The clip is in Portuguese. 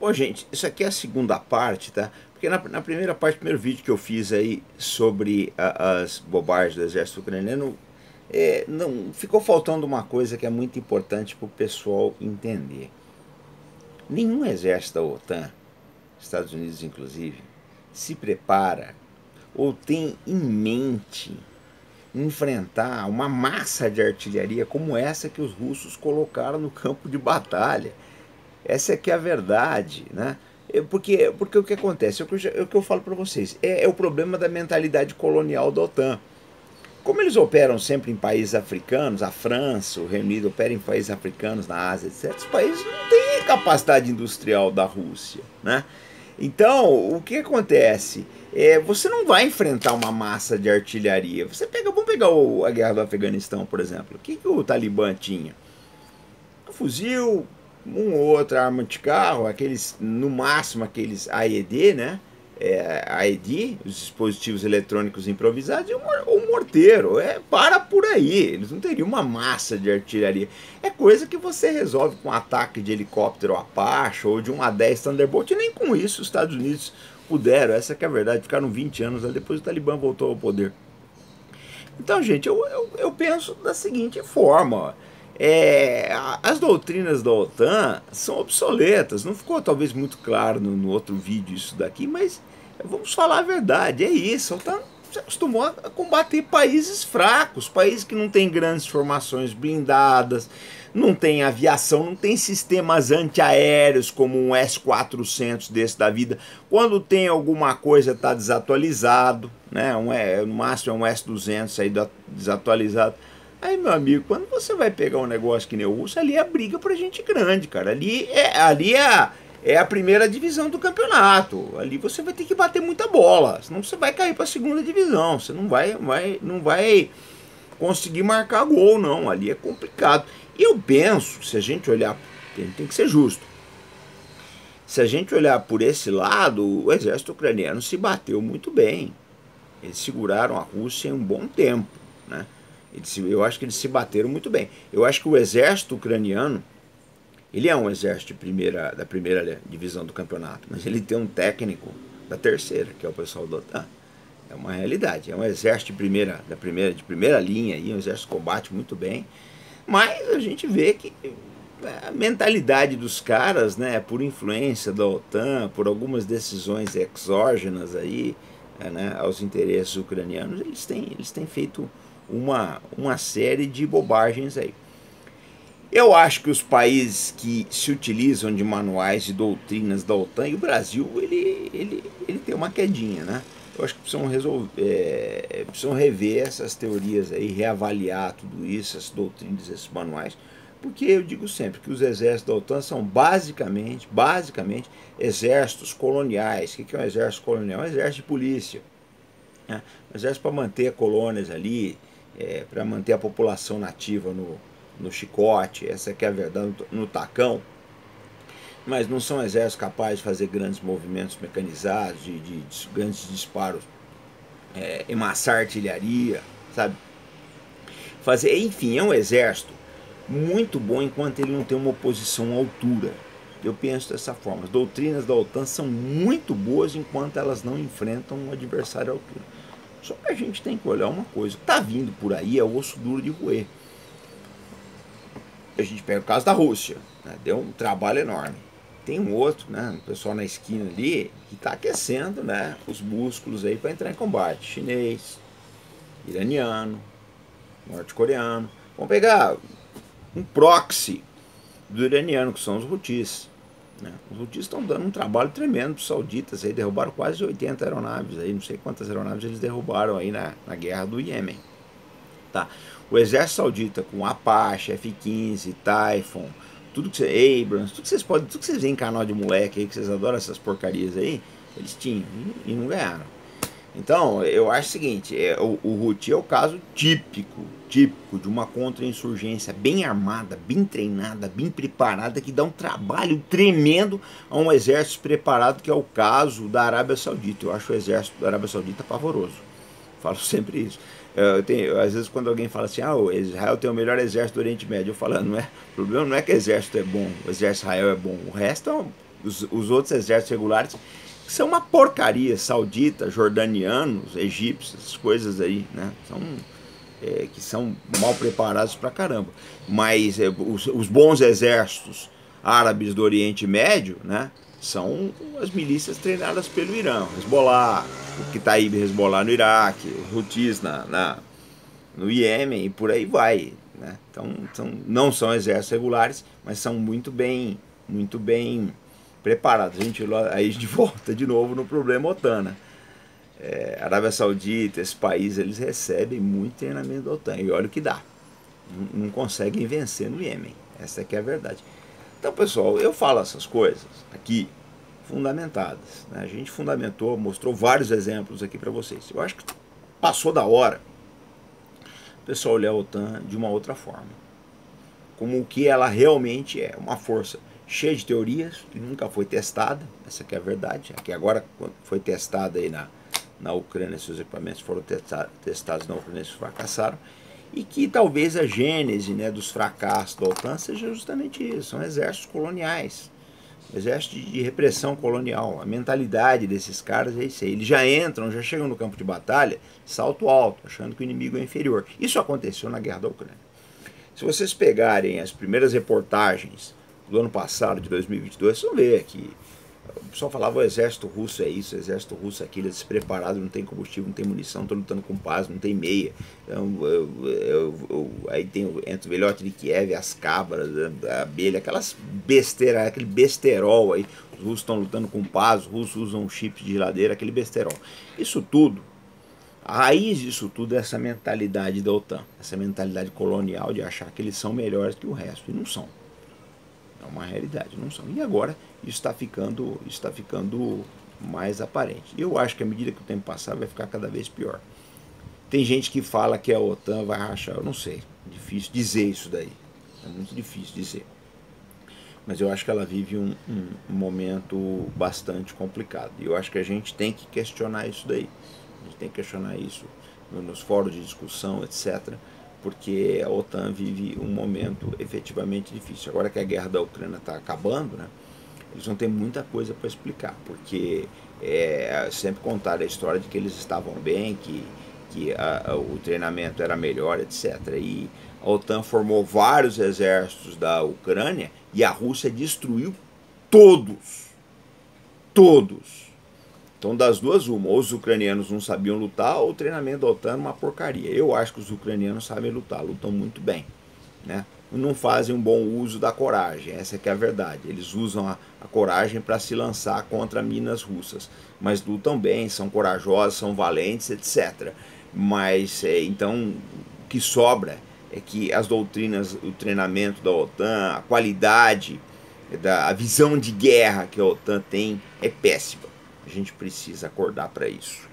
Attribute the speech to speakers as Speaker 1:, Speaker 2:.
Speaker 1: Bom, gente, isso aqui é a segunda parte, tá? Porque na primeira parte, primeiro vídeo que eu fiz aí sobre as bobagens do exército ucraniano, não ficou faltando uma coisa que é muito importante para o pessoal entender. Nenhum exército da OTAN, Estados Unidos inclusive, se prepara ou tem em mente enfrentar uma massa de artilharia como essa que os russos colocaram no campo de batalha. Essa é que é a verdade, né? Porque o que acontece, é o que eu falo para vocês, é o problema da mentalidade colonial da OTAN. Como eles operam sempre em países africanos, a França, o Reino Unido opera em países africanos, na Ásia, etc., os países não têm a capacidade industrial da Rússia, né? Então, o que acontece? Você não vai enfrentar uma massa de artilharia. Vamos pegar a guerra do Afeganistão, por exemplo. O que o Talibã tinha? Um fuzil, uma ou outra arma de carro, aqueles, no máximo aqueles AED, né? AED, os dispositivos eletrônicos improvisados, e o morteiro. Para por aí, eles não teriam uma massa de artilharia. É coisa que você resolve com um ataque de helicóptero Apache ou de um A-10 Thunderbolt, e nem com isso os Estados Unidos puderam, essa que é a verdade, ficaram 20 anos, depois o Talibã voltou ao poder. Então, gente, eu penso da seguinte forma: as doutrinas da OTAN são obsoletas. Não ficou talvez muito claro no outro vídeo isso daqui, mas vamos falar a verdade, é isso. A OTAN se acostumou a combater países fracos, países que não têm grandes formações blindadas, não tem aviação, não tem sistemas antiaéreos como um S-400 desse da vida. Quando tem alguma coisa está desatualizado, né? No máximo é um S-200 aí desatualizado. Aí, meu amigo, quando você vai pegar um negócio que nem o russo, ali é briga pra gente grande, cara. Ali é a primeira divisão do campeonato. Ali você vai ter que bater muita bola, senão você vai cair pra segunda divisão. Você não vai conseguir marcar gol, não. Ali é complicado. E eu penso, se a gente olhar, tem que ser justo. Se a gente olhar por esse lado, o exército ucraniano se bateu muito bem. Eles seguraram a Rússia em um bom tempo, né? Eu acho que eles se bateram muito bem. Eu acho que o exército ucraniano, ele é um exército da primeira divisão do campeonato, mas ele tem um técnico da terceira, que é o pessoal da OTAN. É uma realidade. É um exército de primeira linha, um exército que combate muito bem. Mas a gente vê que a mentalidade dos caras, né, por influência da OTAN, por algumas decisões exógenas aí, né, aos interesses ucranianos, eles têm feito uma série de bobagens aí. Eu acho que os países que se utilizam de manuais de doutrinas da OTAN, e o Brasil, ele tem uma quedinha, né? Eu acho que precisam rever essas teorias aí, reavaliar tudo isso, essas doutrinas, esses manuais, porque eu digo sempre que os exércitos da OTAN são basicamente exércitos coloniais. O que é um exército colonial? É um exército de polícia, né? Um exército para manter colônias ali, para manter a população nativa no chicote, essa que é a verdade, no tacão. Mas não são exércitos capazes de fazer grandes movimentos mecanizados, de grandes disparos, emassar artilharia, sabe? Enfim, é um exército muito bom enquanto ele não tem uma oposição à altura. Eu penso dessa forma. As doutrinas da OTAN são muito boas enquanto elas não enfrentam um adversário à altura. Só que a gente tem que olhar uma coisa: está vindo por aí é osso duro de roer. A gente pega o caso da Rússia, né? Deu um trabalho enorme. Tem um outro, né, um pessoal na esquina ali, que está aquecendo, né, os músculos aí para entrar em combate. Chinês, iraniano, norte-coreano. Vamos pegar um proxy do iraniano, que são os Houthis, né? Os Houthis estão dando um trabalho tremendo para os sauditas. Aí derrubaram quase 80 aeronaves, aí, não sei quantas aeronaves eles derrubaram aí na guerra do Iêmen. Tá. O exército saudita com Apache, F-15, Typhoon, tudo que você, Abrams, tudo que vocês veem em canal de moleque aí, que vocês adoram essas porcarias aí, eles tinham e não ganharam. Então, eu acho o seguinte: o Houthi é o caso típico de uma contra-insurgência bem armada, bem treinada, bem preparada, que dá um trabalho tremendo a um exército preparado, que é o caso da Arábia Saudita. Eu acho o exército da Arábia Saudita pavoroso. Falo sempre isso. Às vezes quando alguém fala assim, o Israel tem o melhor exército do Oriente Médio, eu falo, o problema não é que o exército é bom, o exército de Israel é bom, o resto Os outros exércitos regulares são uma porcaria, sauditas, jordanianos, egípcios, essas coisas aí, né? Que são mal preparados pra caramba. Mas os bons exércitos árabes do Oriente Médio, né, são as milícias treinadas pelo Irã, Hezbollah, o Kataib Hezbollah no Iraque, os Houthis no Iêmen e por aí vai, né? Então não são exércitos regulares, mas são muito bem preparados. Aí a gente volta de novo no problema OTAN, né? Arábia Saudita, esse país, eles recebem muito treinamento da OTAN e olha o que dá. Não conseguem vencer no Iêmen, essa é a verdade. Então, pessoal, eu falo essas coisas aqui fundamentadas, né? A gente fundamentou, mostrou vários exemplos aqui para vocês. Eu acho que passou da hora o pessoal olhar a OTAN de uma outra forma, como o que ela realmente é, uma força cheia de teorias, que nunca foi testada, essa que é a verdade, que agora foi testada aí na Ucrânia, seus equipamentos foram testados na Ucrânia, eles fracassaram, e que talvez a gênese, né, dos fracassos da OTAN seja justamente isso, são exércitos coloniais, exército de repressão colonial. A mentalidade desses caras é isso aí, eles já entram, já chegam no campo de batalha, salto alto, achando que o inimigo é inferior. Isso aconteceu na guerra da Ucrânia. Se vocês pegarem as primeiras reportagens do ano passado, de 2022, vocês vão ver que o pessoal falava: o exército russo é isso, o exército russo é aquilo, é despreparado, não tem combustível, não tem munição, estão lutando com paz, não tem meia. Então, aí entra o velhote de Kiev, as cabras, a abelha, aquelas besteiras, aquele besterol aí. Os russos estão lutando com paz, os russos usam chips de geladeira, aquele besterol. Isso tudo, a raiz disso tudo é essa mentalidade da OTAN, essa mentalidade colonial de achar que eles são melhores que o resto, e não são. É uma realidade, não são. E agora isso está ficando mais aparente. E eu acho que à medida que o tempo passar vai ficar cada vez pior. Tem gente que fala que a OTAN vai rachar, eu não sei. É difícil dizer isso daí. É muito difícil dizer. Mas eu acho que ela vive um momento bastante complicado. E eu acho que a gente tem que questionar isso daí. A gente tem que questionar isso nos fóruns de discussão, etc., porque a OTAN vive um momento efetivamente difícil. Agora que a guerra da Ucrânia está acabando, né, eles vão ter muita coisa para explicar, porque sempre contaram a história de que eles estavam bem, que o treinamento era melhor, etc. E a OTAN formou vários exércitos da Ucrânia e a Rússia destruiu todos. Todos. Então, das duas, uma, ou os ucranianos não sabiam lutar, ou o treinamento da OTAN era uma porcaria. Eu acho que os ucranianos sabem lutar, lutam muito bem, né? Não fazem um bom uso da coragem, essa que é a verdade. Eles usam a coragem para se lançar contra minas russas, mas lutam bem, são corajosos, são valentes, etc. Mas, então, o que sobra é que as doutrinas, o treinamento da OTAN, a qualidade, a visão de guerra que a OTAN tem é péssima. A gente precisa acordar para isso.